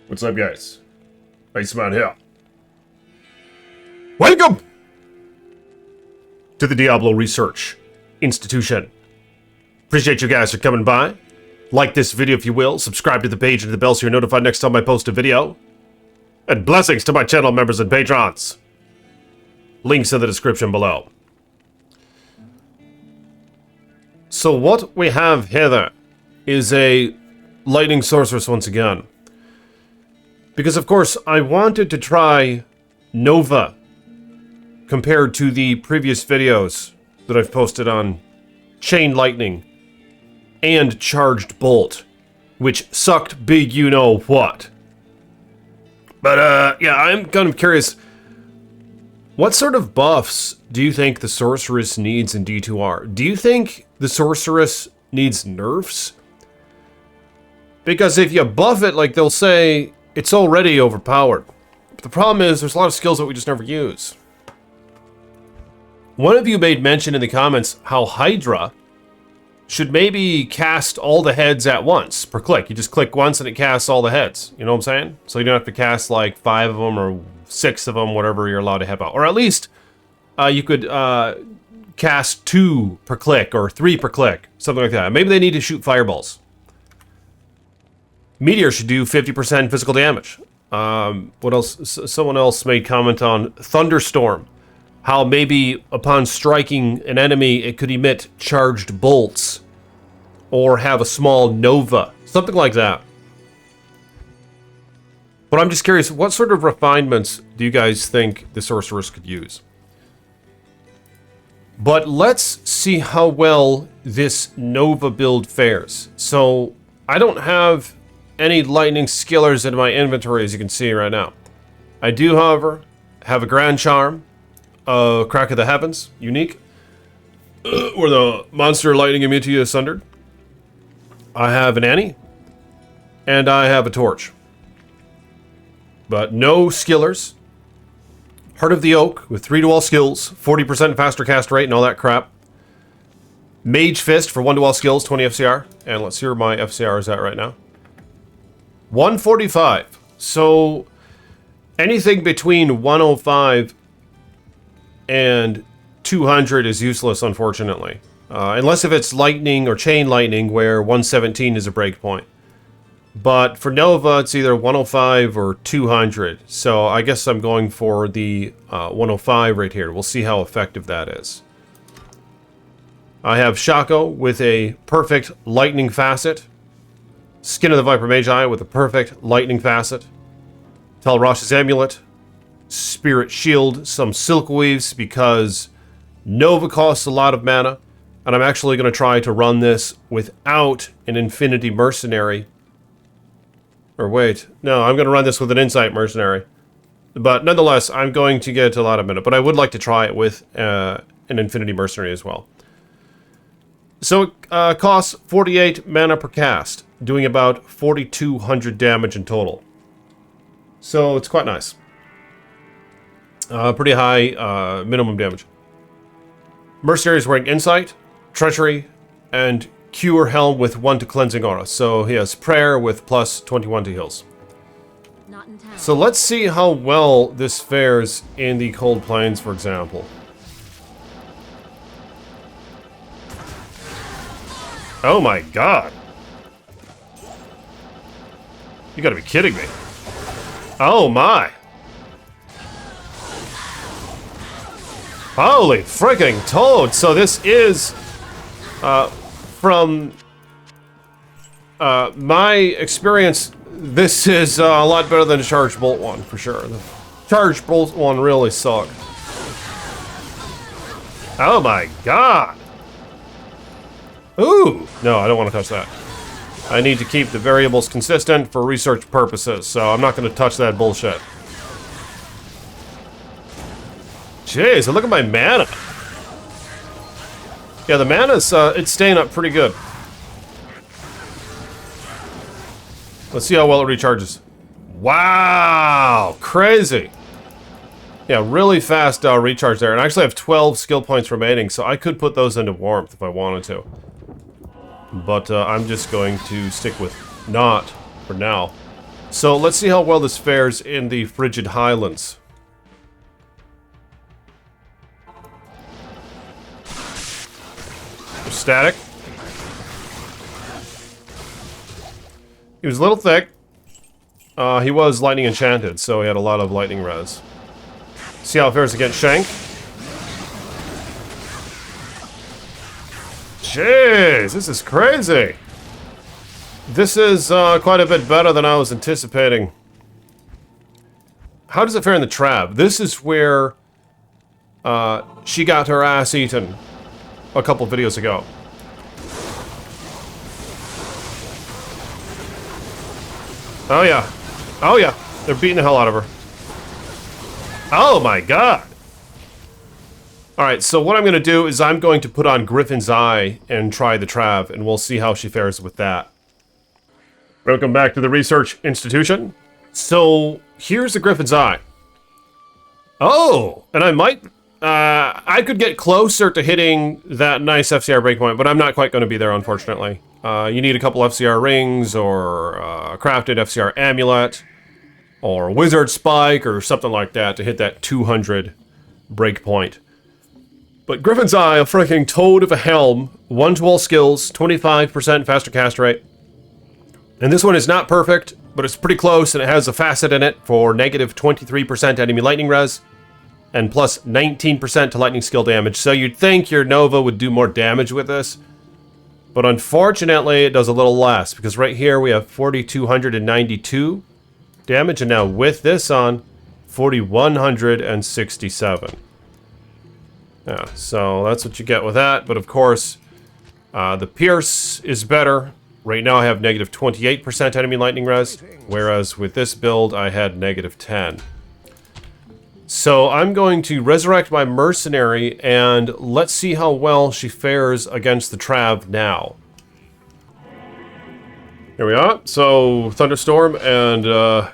What's up, guys? Iceman here. Welcome to the Diablo Research Institution. Appreciate you guys for coming by. Like this video if you will. Subscribe to the page and the bell so you're notified next time I post a video. And blessings to my channel members and patrons. Links in the description below. So what we have here is a lightning sorceress once again. Because of course I wanted to try Nova compared to the previous videos that I've posted on Chain Lightning and Charged Bolt, which sucked big you know what. But yeah, I'm kind of curious, what sort of buffs do you think the Sorceress needs in D2R? Do you think the Sorceress needs nerfs? Because if you buff it, like they'll say, it's already overpowered. But the problem is, there's a lot of skills that we just never use. One of you made mention in the comments how Hydra should maybe cast all the heads at once per click. You just click once and it casts all the heads. You know what I'm saying? So you don't have to cast like 5 of them or 6 of them, whatever you're allowed to have out. Or at least you could cast 2 per click or 3 per click. Something like that. Maybe they need to shoot fireballs. Meteor should do 50% physical damage. What else? Someone else made comment on Thunderstorm. How maybe upon striking an enemy, it could emit charged bolts. Or have a small nova. Something like that. But I'm just curious, what sort of refinements do you guys think the Sorceress could use? But let's see how well this Nova build fares. So, I don't have any lightning skillers in my inventory, as you can see right now. I do, however, have a Grand Charm, a Crack of the Heavens, unique, where the monster lightning immediately sundered. I have an Annie, and I have a Torch. But no skillers. Heart of the Oak with 3 to all skills, 40% faster cast rate, and all that crap. Mage Fist for 1 to all skills, 20 FCR. And let's see where my FCR is at right now. 145. So anything between 105 and 200 is useless, unfortunately. Unless if it's lightning or chain lightning, where 117 is a breakpoint. But for Nova, it's either 105 or 200. So I guess I'm going for the 105 right here. We'll see how effective that is. I have Shaco with a perfect lightning facet. Skin of the Viper Mage Eye with a perfect lightning facet. Talrosh's Amulet. Spirit Shield, some Silk Weaves because Nova costs a lot of mana. And I'm actually going to try to run this without an Infinity Mercenary. Or wait, no, I'm going to run this with an Insight Mercenary. But nonetheless, I'm going to get a lot of mana. But I would like to try it with an Infinity Mercenary as well. So it costs 48 mana per cast, doing about 4,200 damage in total. So it's quite nice. Pretty high minimum damage. Mercenary is wearing Insight, Treachery, and Cure Helm with 1 to Cleansing Aura. So he has Prayer with plus 21 to heals. Not in town. So let's see how well this fares in the Cold Plains, for example. Oh my god. You gotta be kidding me. Oh my. Holy freaking toad. So this is from my experience, this is a lot better than the Charged Bolt one for sure. The Charged Bolt one really sucked. Oh my god. Ooh! No, I don't want to touch that. I need to keep the variables consistent for research purposes, so I'm not going to touch that bullshit. Jeez, look at my mana. Yeah, the mana's, it's staying up pretty good. Let's see how well it recharges. Wow! Crazy! Yeah, really fast recharge there. And I actually have 12 skill points remaining, so I could put those into Warmth if I wanted to. But I'm just going to stick with not for now. So let's see how well this fares in the Frigid Highlands. Static. He was a little thick. He was lightning enchanted, so he had a lot of lightning res. See how it fares against Shank. Jeez, this is crazy. This is quite a bit better than I was anticipating. How does it fare in the trap? This is where she got her ass eaten a couple videos ago. Oh yeah. Oh yeah. They're beating the hell out of her. Oh my god. Alright, so what I'm going to do is I'm going to put on Griffon's Eye and try the Trav, and we'll see how she fares with that. Welcome back to the Research Institution. So, here's the Griffon's Eye. Oh! And I might... I could get closer to hitting that nice FCR breakpoint, but I'm not quite going to be there, unfortunately. You need a couple FCR rings, or a crafted FCR amulet, or Wizard Spike, or something like that to hit that 200 breakpoint. But Griffon's Eye, a freaking toad of a helm, 1 to all skills, 25% faster cast rate. And this one is not perfect, but it's pretty close, and it has a facet in it for negative 23% enemy lightning res, and plus 19% to lightning skill damage. So you'd think your Nova would do more damage with this, but unfortunately it does a little less, because right here we have 4,292 damage, and now with this on, 4,167. Yeah, so that's what you get with that, but of course, the Pierce is better. Right now I have negative 28% enemy lightning res, whereas with this build I had negative 10. So I'm going to resurrect my Mercenary, and let's see how well she fares against the Trav now. Here we are. So Thunderstorm and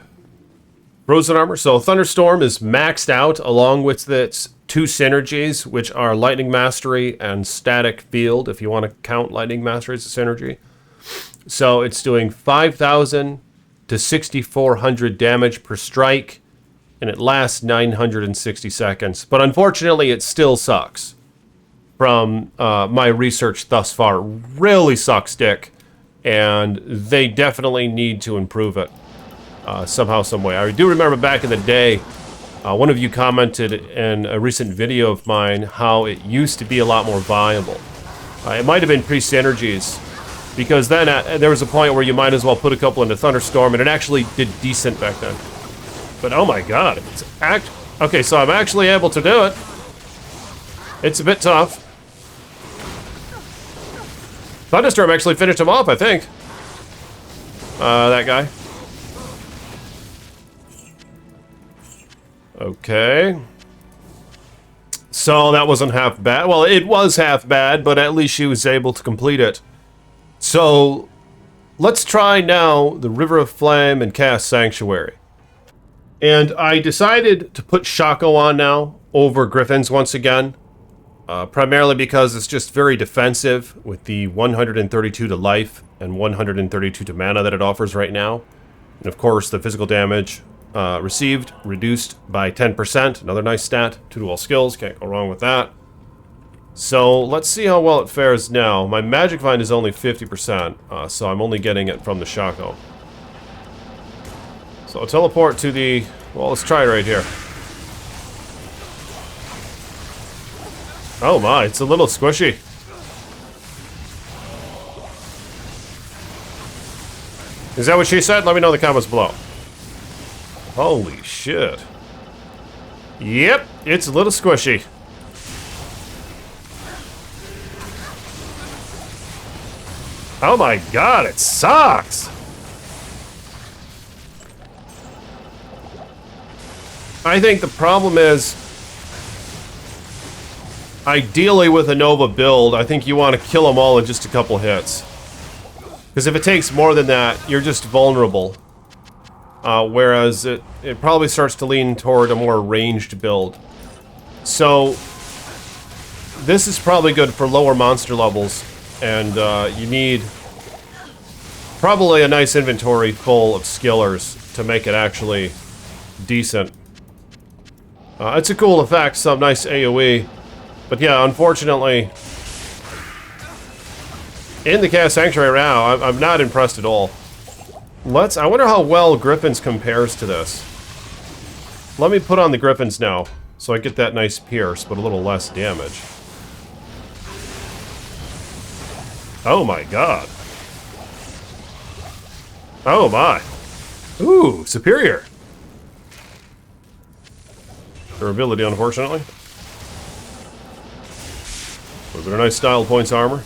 Frozen Armor. So Thunderstorm is maxed out along with its 2 synergies, which are Lightning Mastery and Static Field, if you want to count Lightning Mastery as a synergy. So it's doing 5,000 to 6,400 damage per strike, and it lasts 960 seconds. But unfortunately, it still sucks. From my research thus far, really sucks dick, and they definitely need to improve it somehow, some way. I do remember back in the day, one of you commented in a recent video of mine how it used to be a lot more viable. It might have been pre-synergies, because then there was a point where you might as well put a couple into Thunderstorm, and it actually did decent back then. But oh my god, it's okay, so I'm actually able to do it. It's a bit tough. Thunderstorm actually finished him off, I think. That guy. Okay. So that wasn't half bad. Well, it was half bad, but at least she was able to complete it. So let's try now the River of Flame and cast Sanctuary. And I decided to put Shaco on now over Griffon's once again. Primarily because it's just very defensive with the 132 to life and 132 to mana that it offers right now. And of course, the physical damage received reduced by 10%. Another nice stat. 2 to all skills. Can't go wrong with that. So let's see how well it fares now. My Magic Vine is only 50%, so I'm only getting it from the Shaco. So I'll teleport to the... Well, let's try it right here. Oh my, it's a little squishy. Is that what she said? Let me know in the comments below. Holy shit. Yep, it's a little squishy. Oh my god, it sucks! I think the problem is, ideally with a Nova build, I think you want to kill them all in just a couple hits. Because if it takes more than that, you're just vulnerable. Whereas it probably starts to lean toward a more ranged build. So, this is probably good for lower monster levels. And you need Probably a nice inventory full of skillers to make it actually decent. It's a cool effect, some nice AoE. But yeah, unfortunately, in the Chaos Sanctuary now, I'm not impressed at all. I wonder how well Griffin's compares to this. Let me put on the Griffins now, so I get that nice pierce, but a little less damage. Oh my god. Oh my. Ooh, superior. Durability, unfortunately. Was it a nice style points armor?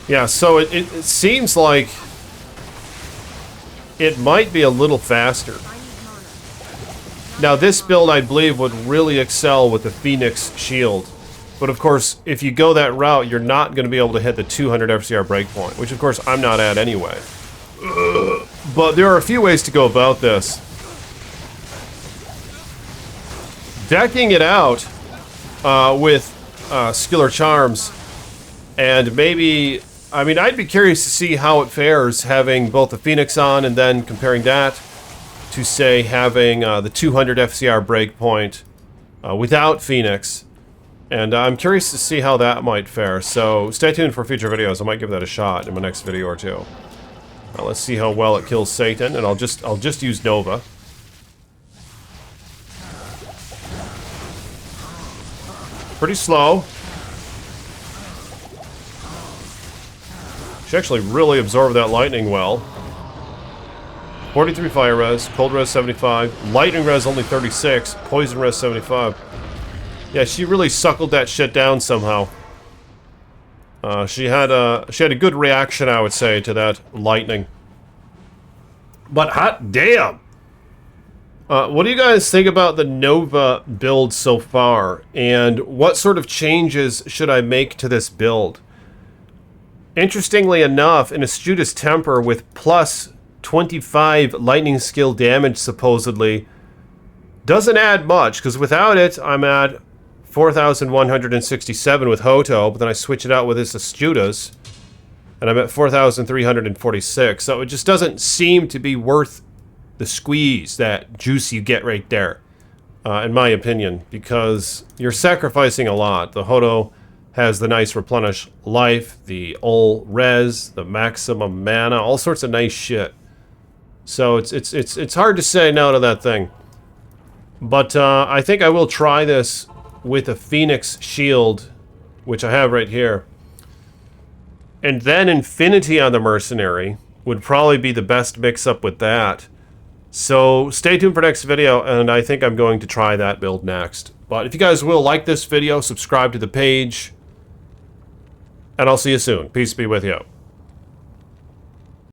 Yeah, so it seems like it might be a little faster. Now this build, I believe, would really excel with the Phoenix shield. But of course, if you go that route, you're not going to be able to hit the 200 FCR breakpoint, which of course I'm not at anyway. But there are a few ways to go about this. Decking it out with Skiller Charms, and maybe, I mean, I'd be curious to see how it fares having both the Phoenix on and then comparing that to, say, having the 200 FCR breakpoint without Phoenix. And I'm curious to see how that might fare, so stay tuned for future videos. I might give that a shot in my next video or two. Let's see how well it kills Satan, and I'll just use Nova. Pretty slow. She actually really absorbed that lightning well. 43 fire res, cold res 75, lightning res only 36, poison res 75. Yeah, she really suckled that shit down somehow. She had a good reaction, I would say, to that lightning. But hot damn! What do you guys think about the Nova build so far? And what sort of changes should I make to this build? Interestingly enough, an Astutus Temper with plus 25 lightning skill damage, supposedly, doesn't add much, because without it, I'm at 4,167 with Hoto, but then I switch it out with this Astutus, and I'm at 4,346, so it just doesn't seem to be worth the squeeze, that juice you get right there, in my opinion, because you're sacrificing a lot. The Hoto has the nice replenish life, the ul res, the maximum mana, all sorts of nice shit. So it's hard to say no to that thing. But I think I will try this with a Phoenix shield, which I have right here. And then Infinity on the Mercenary would probably be the best mix-up with that. So stay tuned for next video, and I think I'm going to try that build next. But if you guys will like this video, subscribe to the page, and I'll see you soon. Peace be with you.